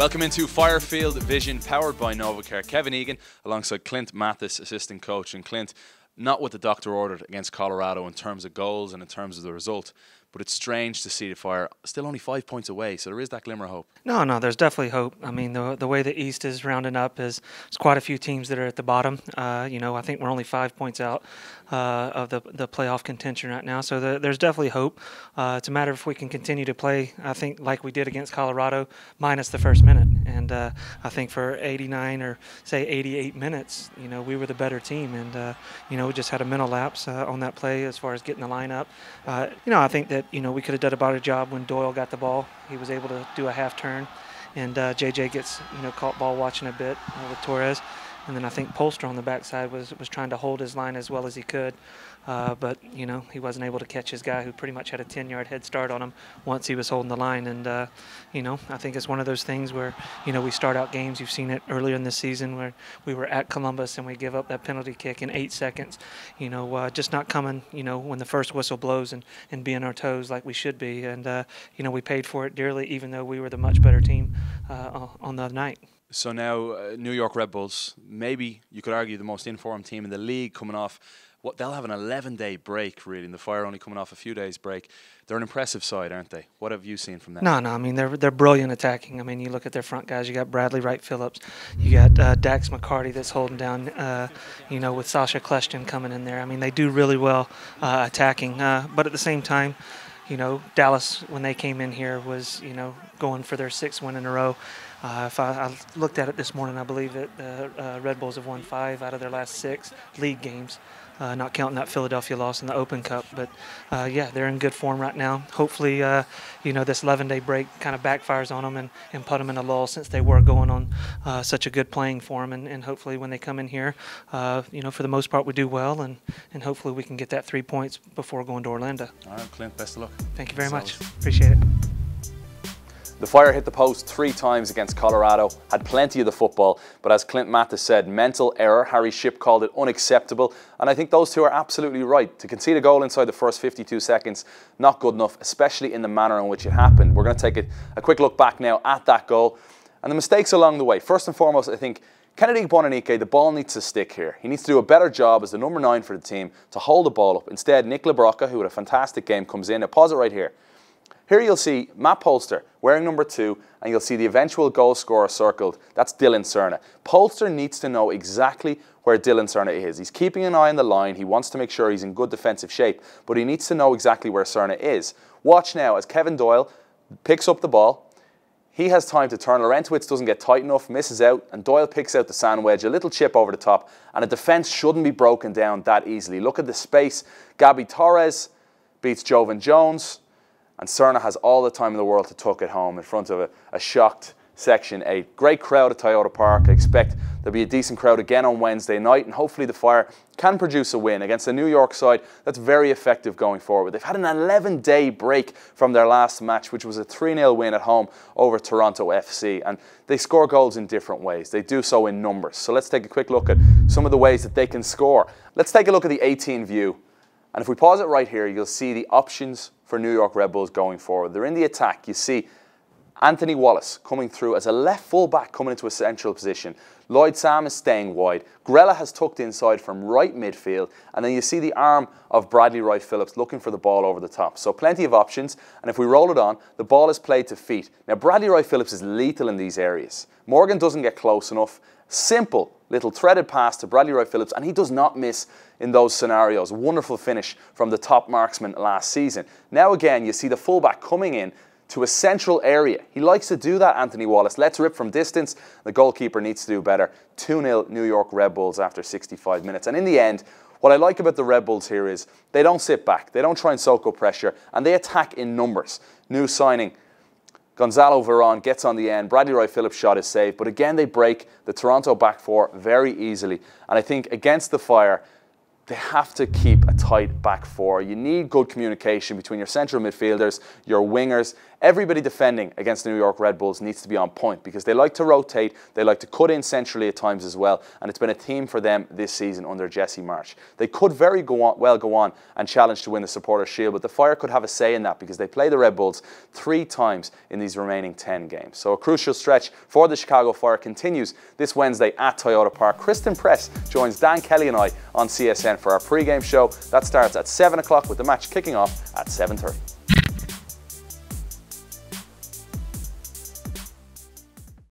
Welcome into Firefield Vision, powered by NovaCare. Kevin Egan alongside Clint Mathis, assistant coach. And Clint, not what the doctor ordered against Colorado in terms of goals and in terms of the result, but it's strange to see the Fire still only 5 points away, so there is that glimmer of hope. No, there's definitely hope. I mean, the way the East is rounding up is there's quite a few teams that are at the bottom. I think we're only 5 points out of the playoff contention right now, so there's definitely hope. It's a matter of if we can continue to play, I think, like we did against Colorado, minus the first minute. And I think for 89 or, say, 88 minutes, we were the better team. And, we just had a mental lapse on that play as far as getting the line up. I think that, we could have done a better job when Doyle got the ball. He was able to do a half turn. And JJ gets, caught ball watching a bit with Torres. And then I think Polster on the backside was trying to hold his line as well as he could. But he wasn't able to catch his guy who pretty much had a 10-yard head start on him once he was holding the line. And, I think it's one of those things where, we start out games. You've seen it earlier in the season where we were at Columbus and we give up that penalty kick in 8 seconds. Just not coming, when the first whistle blows and be on our toes like we should be. And, we paid for it dearly even though we were the much better team on the night. So now New York Red Bulls, maybe you could argue the most informed team in the league, coming off what they'll have an 11-day break, really, and the Fire only coming off a few days break. They're an impressive side, aren't they? What have you seen from them? No, I mean, they're brilliant attacking. I mean, you look at their front guys. You got Bradley Wright Phillips. You got Dax McCarty that's holding down, with Sasha Kleshton coming in there. I mean, they do really well attacking. But at the same time, Dallas, when they came in here, was, going for their 6th win in a row. If I looked at it this morning, I believe that the Red Bulls have won 5 out of their last 6 league games, not counting that Philadelphia loss in the Open Cup. But, they're in good form right now. Hopefully, this 11-day break kind of backfires on them and put them in a lull since they were going on such a good playing form. And hopefully when they come in here, for the most part, we do well. And hopefully we can get that 3 points before going to Orlando. All right, Clint, best of luck. Thank you very much. Appreciate it. The Fire hit the post 3 times against Colorado, had plenty of the football, but as Clint Mathis said, mental error. Harry Shipp called it unacceptable, and I think those two are absolutely right. To concede a goal inside the first 52 seconds, not good enough, especially in the manner in which it happened. We're going to take a quick look back now at that goal, and the mistakes along the way. First and foremost, I think Kennedy Bonanike, the ball needs to stick here. He needs to do a better job as the number 9 for the team to hold the ball up. Instead, Nick LaBrocca, who had a fantastic game, comes in. Now pause it right here. Here you'll see Matt Polster wearing number 2, and you'll see the eventual goal scorer circled. That's Dylan Cerna. Polster needs to know exactly where Dylan Cerna is. He's keeping an eye on the line. He wants to make sure he's in good defensive shape, but he needs to know exactly where Cerna is. Watch now as Kevin Doyle picks up the ball. He has time to turn. Laurentowicz doesn't get tight enough, misses out, and Doyle picks out the sand wedge, a little chip over the top, and a defence shouldn't be broken down that easily. Look at the space. Gabby Torres beats Jovan Jones. And Cerna has all the time in the world to tuck it home in front of a shocked Section 8. Great crowd at Toyota Park. I expect there'll be a decent crowd again on Wednesday night, and hopefully the Fire can produce a win against a New York side that's very effective going forward. They've had an 11-day break from their last match, which was a 3-0 win at home over Toronto FC, and they score goals in different ways. They do so in numbers. So let's take a quick look at some of the ways that they can score. Let's take a look at the 18 view. And if we pause it right here, you'll see the options for New York Red Bulls going forward. They're in the attack. You see Anthony Wallace coming through as a left full-back coming into a central position. Lloyd Sam is staying wide. Grella has tucked inside from right midfield. And then you see the arm of Bradley Wright Phillips looking for the ball over the top. So plenty of options. And if we roll it on, the ball is played to feet. Now, Bradley Wright Phillips is lethal in these areas. Morgan doesn't get close enough. Simple little threaded pass to Bradley Wright Phillips, and he does not miss in those scenarios. Wonderful finish from the top marksman last season. Now again, you see the fullback coming in to a central area. He likes to do that, Anthony Wallace. Let's rip from distance. The goalkeeper needs to do better. 2-0 New York Red Bulls after 65 minutes. And in the end, what I like about the Red Bulls here is they don't sit back. They don't try and soak up pressure, and they attack in numbers. New signing Gonzalo Veron gets on the end. Bradley Wright Phillips' shot is saved. But again, they break the Toronto back 4 very easily. And I think against the Fire, they have to keep a tight back four. You need good communication between your central midfielders, your wingers. Everybody defending against the New York Red Bulls needs to be on point because they like to rotate, they like to cut in centrally at times as well, and it's been a theme for them this season under Jesse Marsch. They could very well go on and challenge to win the Supporters' Shield, but the Fire could have a say in that because they play the Red Bulls 3 times in these remaining 10 games. So a crucial stretch for the Chicago Fire continues this Wednesday at Toyota Park. Kristen Press joins Dan Kelly and I on CSN for our pre-game show. That starts at 7 o'clock with the match kicking off at 7:30.